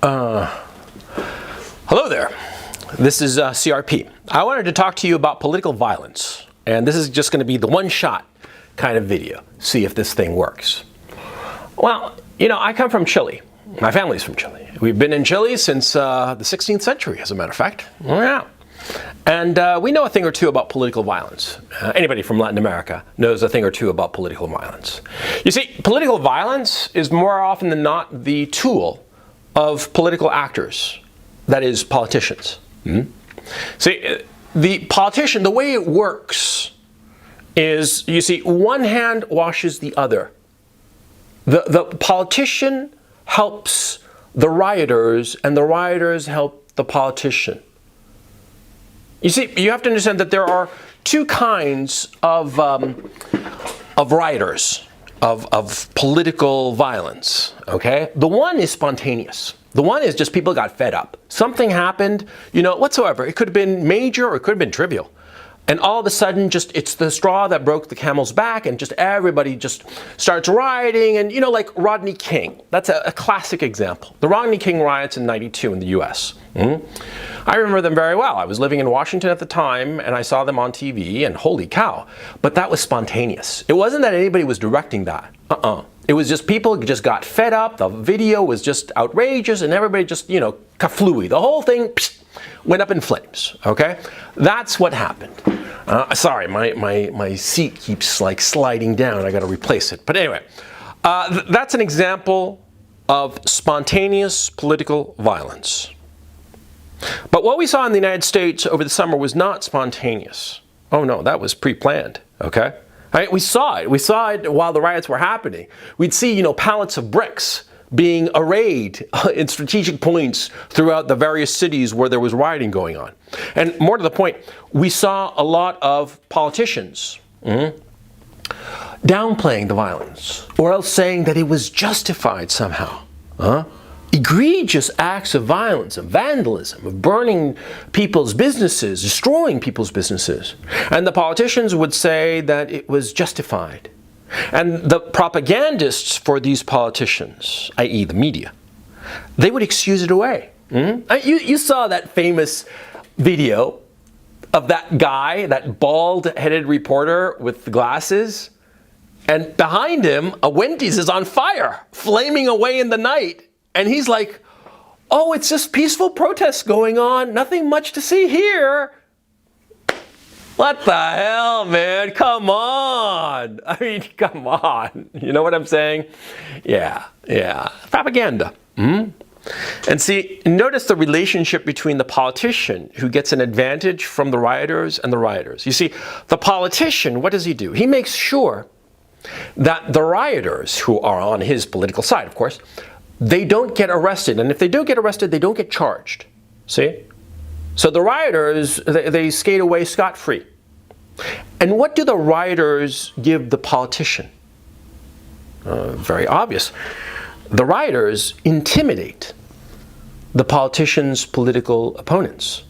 Hello there. This is CRP. I wanted to talk to you about political violence, and this is just going to be the one-shot kind of video. See if this thing works. Well, you know, I come from Chile. My family's from Chile. We've been in Chile since the 16th century, as a matter of fact. Yeah. And we know a thing or two about political violence. Anybody from Latin America knows a thing or two about political violence. You see, political violence is more often than not the tool of political actors, that is, politicians. See, the politician, the way it works is, you see, one hand washes the other. The politician helps the rioters, and the rioters help the politician. You see, you have to understand that there are two kinds of rioters, of political violence, okay? The one is spontaneous. The one is just people got fed up. Something happened, you know, whatsoever. It could have been major or it could have been trivial. And all of a sudden, just it's the straw that broke the camel's back, and just everybody just starts rioting. And, you know, like Rodney King. That's a classic example. The Rodney King riots in '92 in the US. I remember them very well. I was living in Washington at the time, and I saw them on TV, and holy cow. But that was spontaneous. It wasn't that anybody was directing that. It was just people just got fed up. The video was just outrageous, and everybody just, you know, kaflooey. The whole thing went up in flames, okay? That's what happened. Sorry, my seat keeps like sliding down. I got to replace it. But anyway, that's an example of spontaneous political violence. But what we saw in the United States over the summer was not spontaneous. Oh no, that was pre-planned, okay? Right? We saw it. We saw it while the riots were happening. We'd see, you know, pallets of bricks being arrayed in strategic points throughout the various cities where there was rioting going on. And more to the point, we saw a lot of politicians downplaying the violence, or else saying that it was justified somehow. Egregious acts of violence, of vandalism, of burning people's businesses, destroying people's businesses. And the politicians would say that it was justified. And the propagandists for these politicians, i.e. the media, they would excuse it away. You saw that famous video of that guy, that bald-headed reporter with the glasses, and behind him, a Wendy's is on fire, flaming away in the night. And he's like, oh, it's just peaceful protests going on, nothing much to see here. What the hell, man? Come on. I mean, come on. You know what I'm saying? Yeah. Propaganda. And see, notice the relationship between the politician who gets an advantage from the rioters and the rioters. You see, the politician, what does he do? He makes sure that the rioters, who are on his political side, of course, they don't get arrested. And if they do get arrested, they don't get charged. See? So the rioters, they skate away scot-free. And what do the rioters give the politician? Very obvious. The rioters intimidate the politician's political opponents.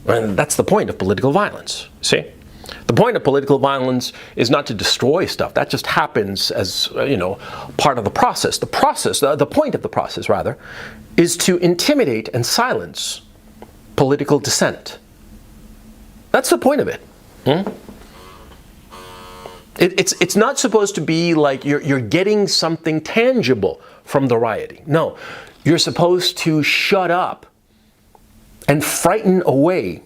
And that's the point of political violence. See? The point of political violence is not to destroy stuff. That just happens as, you know, part of the process. The point of the process, rather, is to intimidate and silence political dissent. That's the point of it. It's not supposed to be like you're getting something tangible from the rioting. No, you're supposed to shut up and frighten away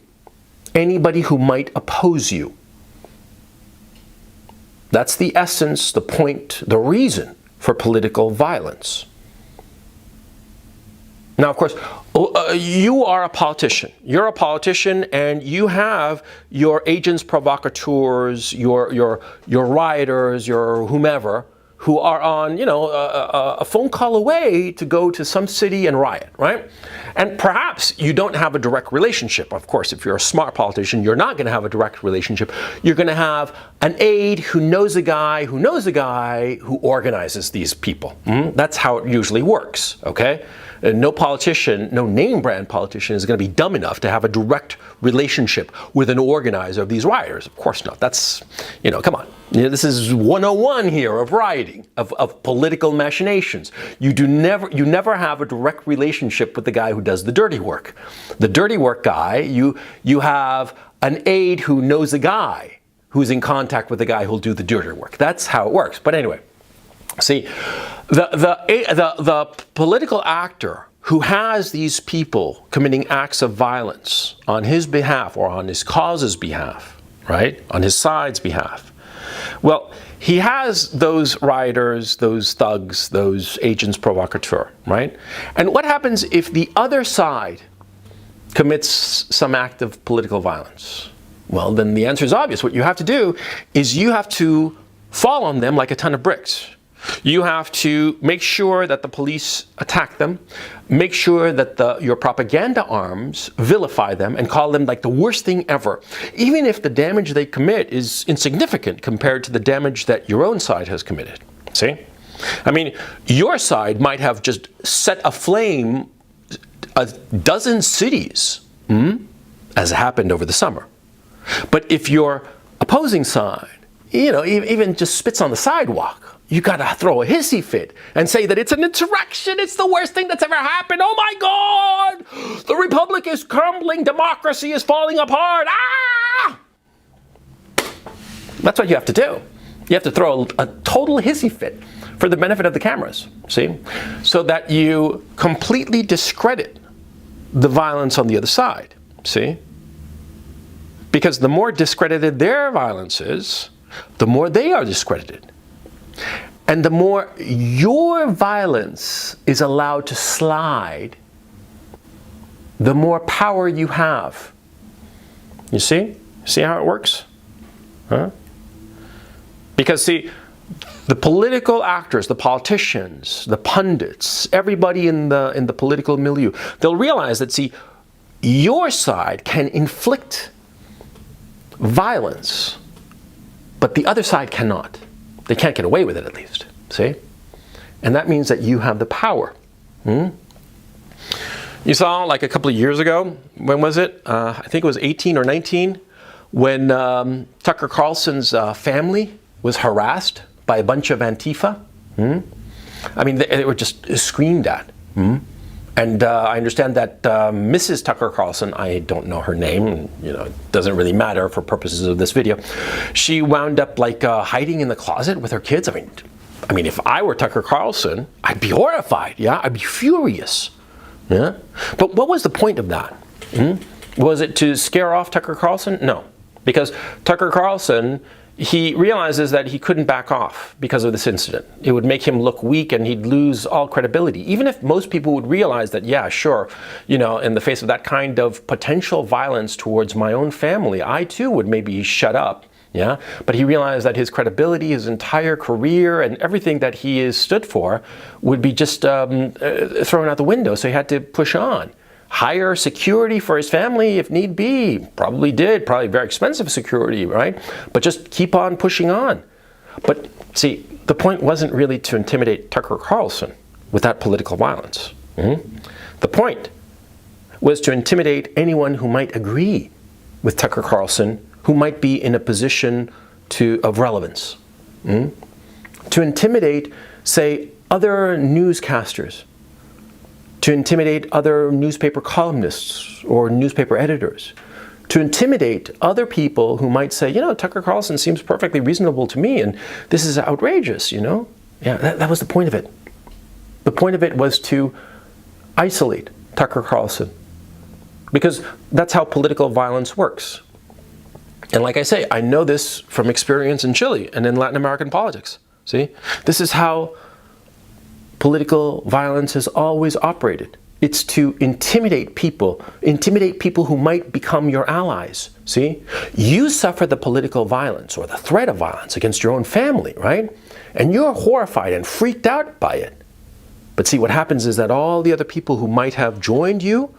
anybody who might oppose you. That's the essence, the point, the reason for political violence. Now, of course, you are a politician. You're a politician, and you have your agents provocateurs, your rioters, your whomever, who are on, you know, a phone call away to go to some city and riot, right? And perhaps you don't have a direct relationship. Of course, if you're a smart politician, you're not going to have a direct relationship. You're going to have an aide who knows a guy who organizes these people. That's how it usually works, okay? no politician, no name brand politician is going to be dumb enough to have a direct relationship with an organizer of these rioters. Of course not. That's, come on. This is 101 here of rioting, of political machinations. You never have a direct relationship with the guy who does the dirty work. The dirty work guy, you have an aide who knows a guy who's in contact with the guy who'll do the dirty work. That's how it works. But anyway, see, the political actor who has these people committing acts of violence on his behalf or on his cause's behalf, right? On his side's behalf. Well, he has those rioters, those thugs, those agents provocateurs, right? And what happens if the other side commits some act of political violence? Well, then the answer is obvious. What you have to do is you have to fall on them like a ton of bricks. You have to make sure that the police attack them, make sure that your propaganda arms vilify them and call them like the worst thing ever, even if the damage they commit is insignificant compared to the damage that your own side has committed. See? I mean, your side might have just set aflame a dozen cities, as happened over the summer. But if your opposing side, even just spits on the sidewalk, you gotta throw a hissy fit and say that it's an insurrection, it's the worst thing that's ever happened, oh my God! The republic is crumbling, democracy is falling apart, ah! That's what you have to do. You have to throw a total hissy fit for the benefit of the cameras, see? So that you completely discredit the violence on the other side, see? Because the more discredited their violence is, the more they are discredited. And the more your violence is allowed to slide, the more power you have. You see? See how it works? Huh? Because see, the political actors, the politicians, the pundits, everybody in the political milieu, they'll realize that, see, your side can inflict violence, but the other side cannot. They can't get away with it, at least. See? And that means that you have the power. You saw, like a couple of years ago, when was it? I think it was 18 or 19, when Tucker Carlson's family was harassed by a bunch of Antifa. I mean, they were just screamed at. And I understand that Mrs. Tucker Carlson, I don't know her name, it doesn't really matter for purposes of this video. She wound up like hiding in the closet with her kids. I mean, if I were Tucker Carlson, I'd be horrified, yeah? I'd be furious, yeah? But what was the point of that? Was it to scare off Tucker Carlson? No, because Tucker Carlson, he realizes that he couldn't back off because of this incident. It would make him look weak and he'd lose all credibility. Even if most people would realize that, yeah, sure, in the face of that kind of potential violence towards my own family, I too would maybe shut up. Yeah, but he realized that his credibility, his entire career, and everything that he is stood for would be just thrown out the window. So he had to push on. Hire security for his family if need be. Probably did. Probably very expensive security, right? But just keep on pushing on. But see, the point wasn't really to intimidate Tucker Carlson with that political violence. The point was to intimidate anyone who might agree with Tucker Carlson, who might be in a position of relevance. To intimidate, say, other newscasters, to intimidate other newspaper columnists or newspaper editors, to intimidate other people who might say, Tucker Carlson seems perfectly reasonable to me and this is outrageous, Yeah, that was the point of it. The point of it was to isolate Tucker Carlson, because that's how political violence works. And like I say, I know this from experience in Chile and in Latin American politics. See, this is how political violence has always operated. It's to intimidate people who might become your allies. See, you suffer the political violence or the threat of violence against your own family, right? And you're horrified and freaked out by it. But see, what happens is that all the other people who might have joined you,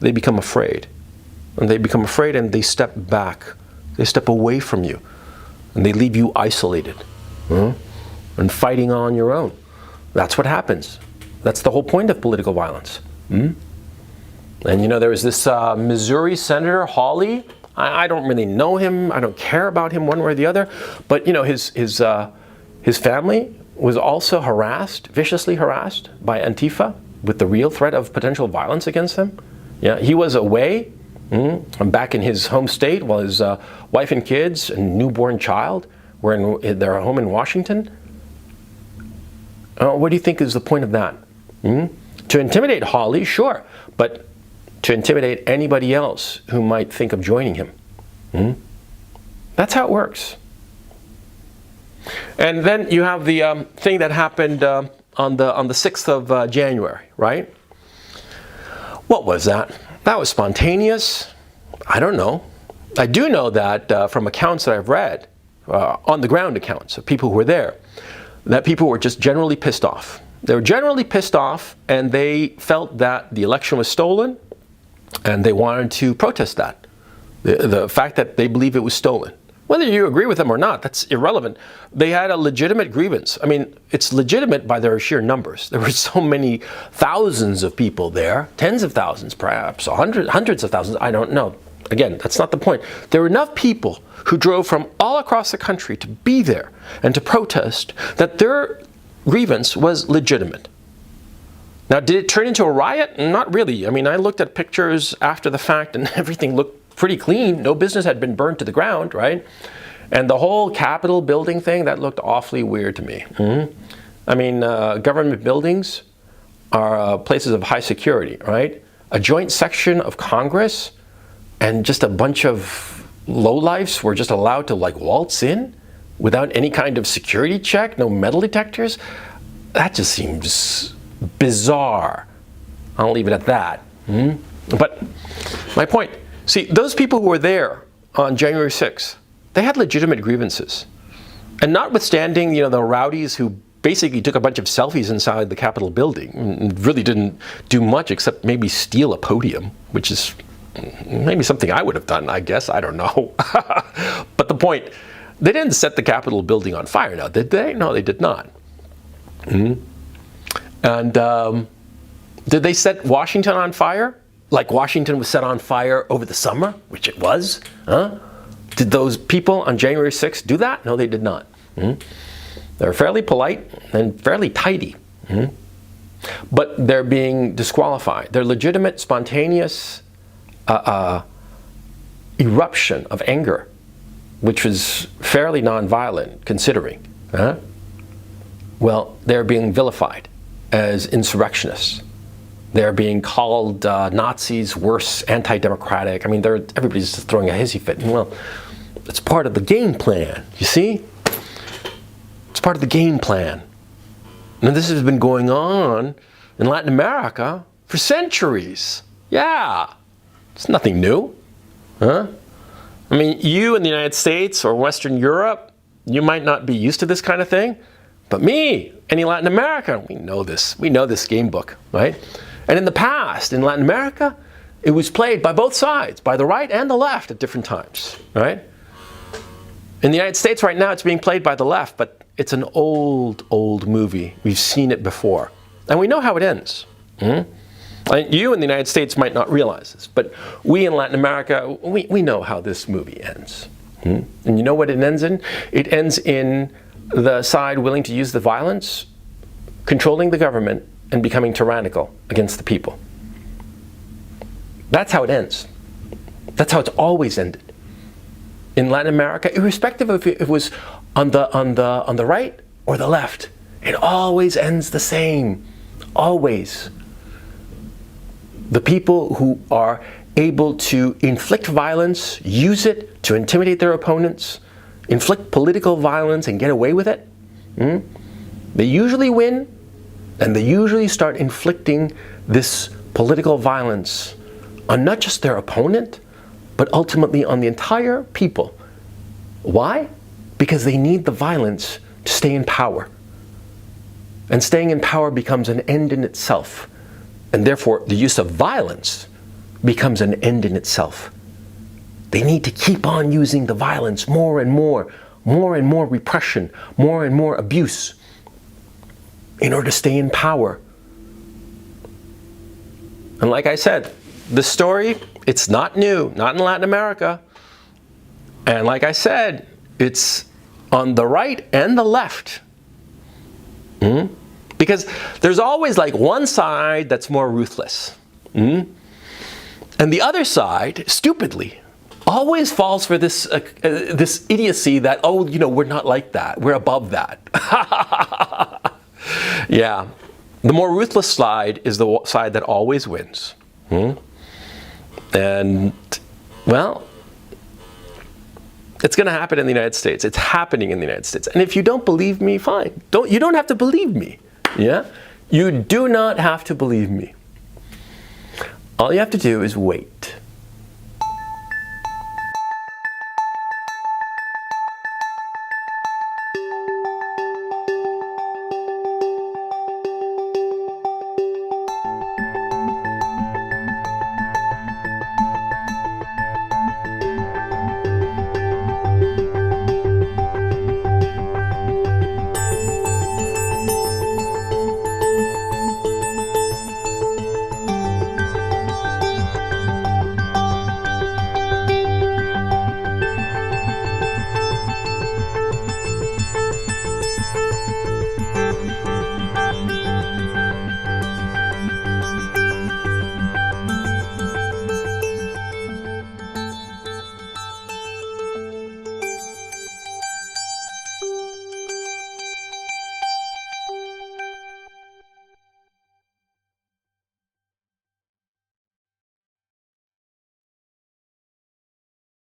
they become afraid. And they become afraid and they step back. They step away from you. And they leave you isolated and fighting on your own. That's what happens. That's the whole point of political violence. And there was this Missouri Senator Hawley. I don't really know him. I don't care about him one way or the other. But his family was also harassed, viciously harassed by Antifa, with the real threat of potential violence against them. Yeah, he was away back in his home state while his wife and kids and newborn child were in their home in Washington. What do you think is the point of that? To intimidate Hawley, sure, but to intimidate anybody else who might think of joining him. That's how it works. And then you have the thing that happened on the 6th of January, right? What was that? That was spontaneous. I don't know. I do know that from accounts that I've read, on the ground accounts of people who were there, that people were just generally pissed off. They were generally pissed off, and they felt that the election was stolen, and they wanted to protest that. The fact that they believe it was stolen. Whether you agree with them or not, that's irrelevant. They had a legitimate grievance. I mean, it's legitimate by their sheer numbers. There were so many thousands of people there, tens of thousands perhaps, hundreds of thousands, I don't know. Again, that's not the point. There were enough people who drove from all across the country to be there and to protest that their grievance was legitimate. Now, did it turn into a riot? Not really. I mean, I looked at pictures after the fact and everything looked pretty clean. No business had been burned to the ground, right? And the whole Capitol building thing, that looked awfully weird to me. I mean, government buildings are places of high security, right? A joint section of Congress and just a bunch of lowlifes were just allowed to waltz in without any kind of security check, no metal detectors. That just seems bizarre. I'll leave it at that. But my point, see, those people who were there on January 6th, they had legitimate grievances. And notwithstanding, the rowdies who basically took a bunch of selfies inside the Capitol building and really didn't do much except maybe steal a podium, which is maybe something I would have done, I guess. I don't know. But the point, they didn't set the Capitol building on fire now, did they? No, they did not. And did they set Washington on fire? Like Washington was set on fire over the summer, which it was? Did those people on January 6th do that? No, they did not. They're fairly polite and fairly tidy. But they're being disqualified. Their legitimate, spontaneous eruption of anger, which was fairly nonviolent, considering, well, they're being vilified as insurrectionists. They're being called Nazis, worse, anti-democratic. I mean, everybody's just throwing a hissy fit. Well, it's part of the game plan, you see? It's part of the game plan. Now, this has been going on in Latin America for centuries. Yeah, it's nothing new. I mean, you in the United States or Western Europe, you might not be used to this kind of thing. But me, and in Latin America, we know this. We know this game book, right? And in the past, in Latin America, it was played by both sides, by the right and the left at different times, right? In the United States right now, it's being played by the left, but it's an old, old movie. We've seen it before. And we know how it ends. And you in the United States might not realize this, but we in Latin America, we know how this movie ends. And you know what it ends in? It ends in the side willing to use the violence, controlling the government, and becoming tyrannical against the people. That's how it ends. That's how it's always ended. In Latin America, irrespective of if it was on the right or the left, it always ends the same. Always. The people who are able to inflict violence, use it to intimidate their opponents, inflict political violence and get away with it, they usually win, and they usually start inflicting this political violence on not just their opponent, but ultimately on the entire people. Why? Because they need the violence to stay in power. And staying in power becomes an end in itself. And therefore, the use of violence becomes an end in itself. They need to keep on using the violence more and more repression, more and more abuse, in order to stay in power And like I said, the story, it's not new, not in Latin America. And like I said, it's on the right and the left. Because there's always like one side that's more ruthless. And the other side, stupidly, always falls for this this idiocy that, oh, you know, we're not like that. We're above that. Yeah. The more ruthless side is the side that always wins. And, well, it's going to happen in the United States. It's happening in the United States. And if you don't believe me, fine. You don't have to believe me. Yeah? You do not have to believe me. All you have to do is wait.